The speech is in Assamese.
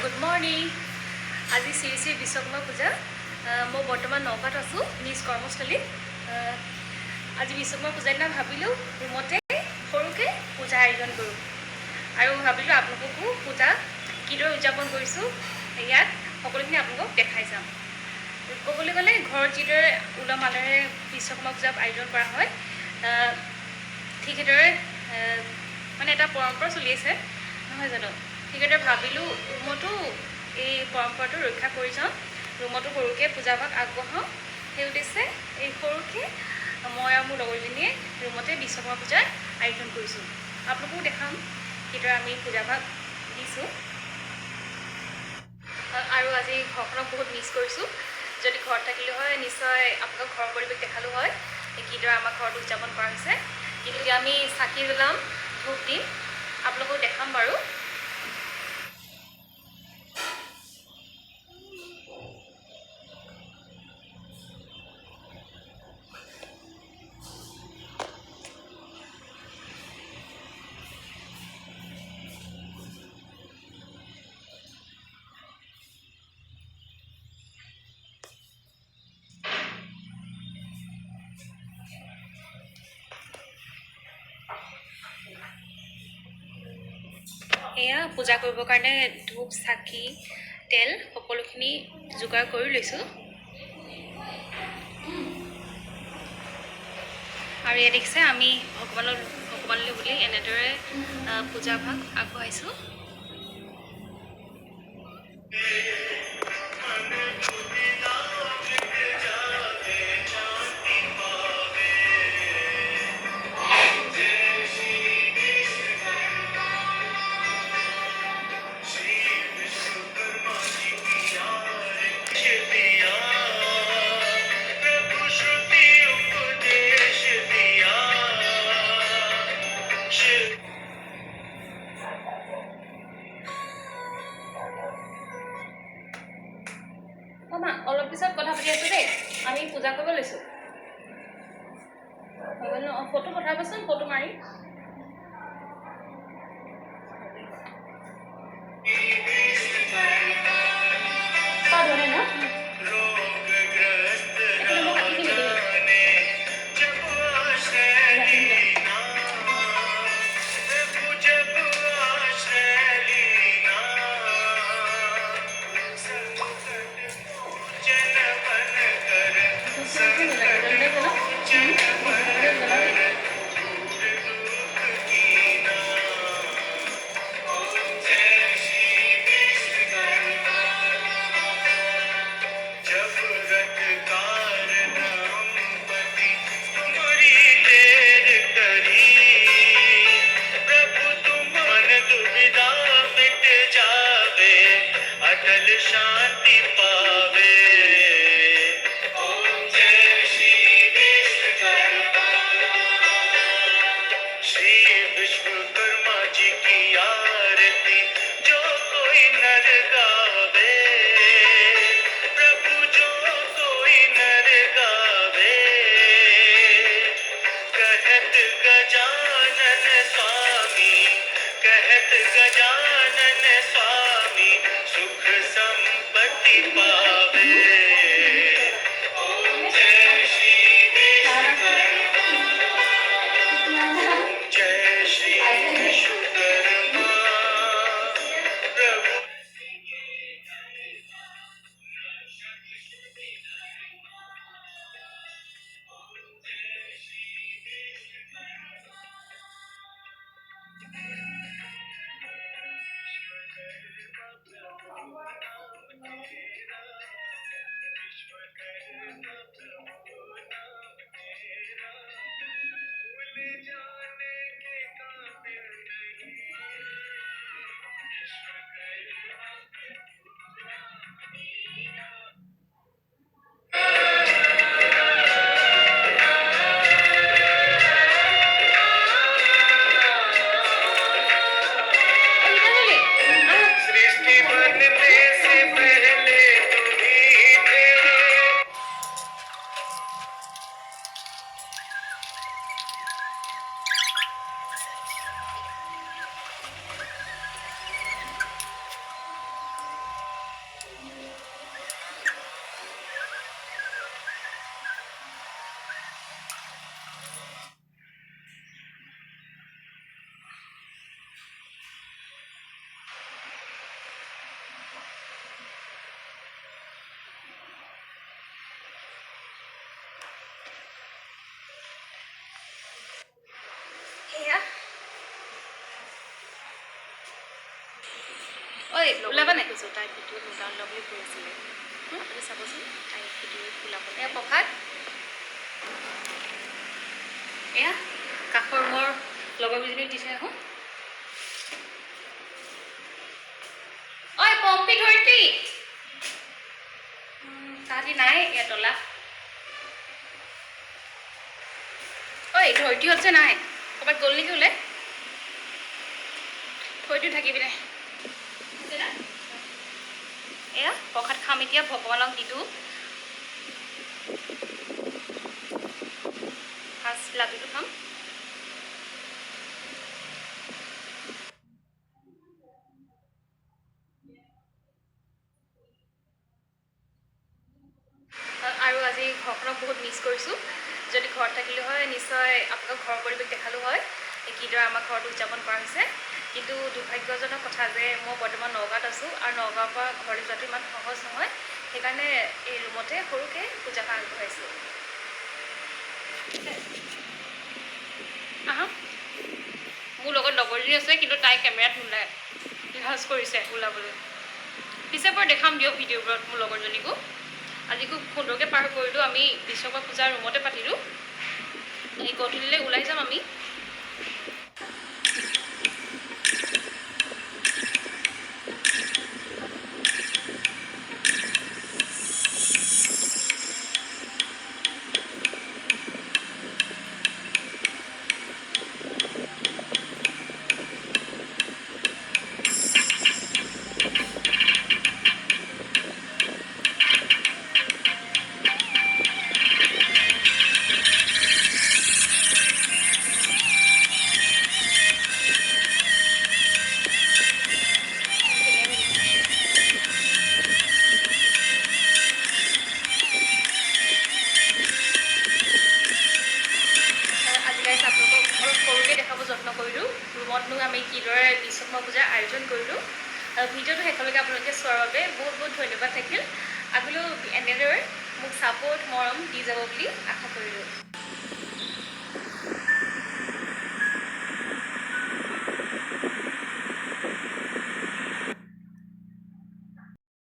Good morning. আজি শ্ৰী শ্ৰী বিশ্বকৰ্মা পূজা। মই বৰ্তমান নগাঁৱত আছোঁ, নিজ কৰ্মস্থলীত। আজি বিশ্বকৰ্মা পূজাৰ দিনা ভাবিলোঁ ৰুমতে সৰুকৈ পূজা আয়োজন কৰোঁ আৰু ভাবিলোঁ আপোনালোককো পূজা কিদৰে উদযাপন কৰিছোঁ ইয়াত সকলোখিনি আপোনালোকক দেখাই যাম। ক'বলৈ গ'লে ঘৰত যিদৰে উলহ মালহেৰে বিশ্বকৰ্মা পূজা আয়োজন কৰা হয়, ঠিক সেইদৰে মানে এটা পৰম্পৰা চলি আছে, নহয় জানো? ঠিক সেইদৰে ভাবিলোঁ ৰুমতো এই পৰম্পৰাটো ৰক্ষা কৰি যাওঁ, ৰুমতো সৰুকৈ পূজাভাগ আগবঢ়াওঁ। সেই উদ্দেশ্যে এই সৰুকৈ মই আৰু মোৰ লগৰজনীয়ে ৰুমতে বিশ্বকৰ্মা পূজাৰ আয়োজন কৰিছোঁ। আপোনালোকো দেখাম কিদৰে আমি পূজাভাগ দিছোঁ। আৰু আজি ঘৰখনক বহুত মিছ কৰিছোঁ। যদি ঘৰত থাকিলোঁ হয় নিশ্চয় আপোনালোকক ঘৰৰ পৰিৱেশ দেখালোঁ হয়, কিদৰে আমাৰ ঘৰত উদযাপন কৰা হৈছে। কিন্তু এতিয়া আমি চাকি জ্বলাম, ধূপ দিম, আপোনালোকক দেখাম বাৰু। এয়া পূজা কৰিবৰ কাৰণে ধূপ, চাকি, তেল সকলোখিনি যোগাৰ কৰি লৈছোঁ। আৰু ইয়াত দেখিছে আমি ভগৱানলৈ বুলি এনেদৰে পূজাভাগ আগবঢ়াইছোঁ। অলপ পিছত কথা পাতি আছোঁ দেই, আমি পূজা কৰিব লৈছোঁ। ফটো পঠাবচোন, ফটো মাৰি। शांति पावे। ओम जय श्री विश्वकर्मा, श्री विश्वकर्मा जी की आरती जो कोई नर गावे, प्रभु जो कोई नर गावे, कहत गजानन स्वामी, कहत गजानन स्वामी सुख संपत्ति पावे। ओम जय श्री विश्वकर्मा, जय श्री विश्वकर्मा प्रभु। ঐ ওলাবা নাই তাই ভিডিঅ' নোলাও বুলি কৈ আছিলে আপুনি চাবচোন তাই ভিডিঅ' ওলাবলৈ এয়া প্ৰসাদ এয়া কাষৰ মোৰ লগৰ কেইজনী দিছে আহোঁ ঐ পম্পী ধৰিত্ৰী তাহাঁতি নাই এয়া তলা ঐ ধৰিত্ৰীহঁত যে নাই ক'ৰবাত গ'ল নেকি ওলাই থৈ দিও থাকিবি নাই এয়া প্ৰসাদ খাম এতিয়া ভগৱানক দি দিওঁ ফাৰ্ষ্ট লাডুটো খাম আৰু আজি ঘৰখনক বহুত মিছ কৰিছোঁ যদি ঘৰত থাকিলোঁ হয় নিশ্চয় আপোনালোকক ঘৰৰ পৰিৱেশ দেখালোঁ হয় কিদৰে আমাৰ ঘৰটো উদযাপন কৰা হৈছে কিন্তু দুৰ্ভাগ্যজনক কথা যে মই বৰ্তমান নগাঁৱত আছোঁ আৰু নগাঁৱৰ পৰা ঘৰলৈ যোৱাটো ইমান সহজ নহয় সেইকাৰণে এই ৰুমতে সৰুকৈ পূজাভাগ আগবঢ়াইছোঁ আহা মোৰ লগত লগৰজনী আছে কিন্তু তাই কেমেৰাত নোলায় ৰিহাৰ্চ কৰিছে ওলাবলৈ পিছে পৰা দেখাম দিয়ক ভিডিঅ'বোৰত মোৰ লগৰজনীকো আজি খুব সুন্দৰকৈ পাৰ কৰিলোঁ আমি বিশ্বকৰ্মা পূজাৰ ৰুমতে পাতিলোঁ এই গধূলিলৈ ওলাই যাম আমি যত্ন কৰিলোঁ ৰুমতনো আমি কিদৰে বিশ্বকৰ্মা পূজাৰ আয়োজন কৰিলোঁ ভিডিঅ'টো শেষলৈকে আপোনালোকে চোৱাৰ বাবে বহুত বহুত ধন্যবাদ থাকিল আগলৈও এনেদৰে মোক ছাপোৰ্ট মৰম দি যাব বুলি আশা কৰিলোঁ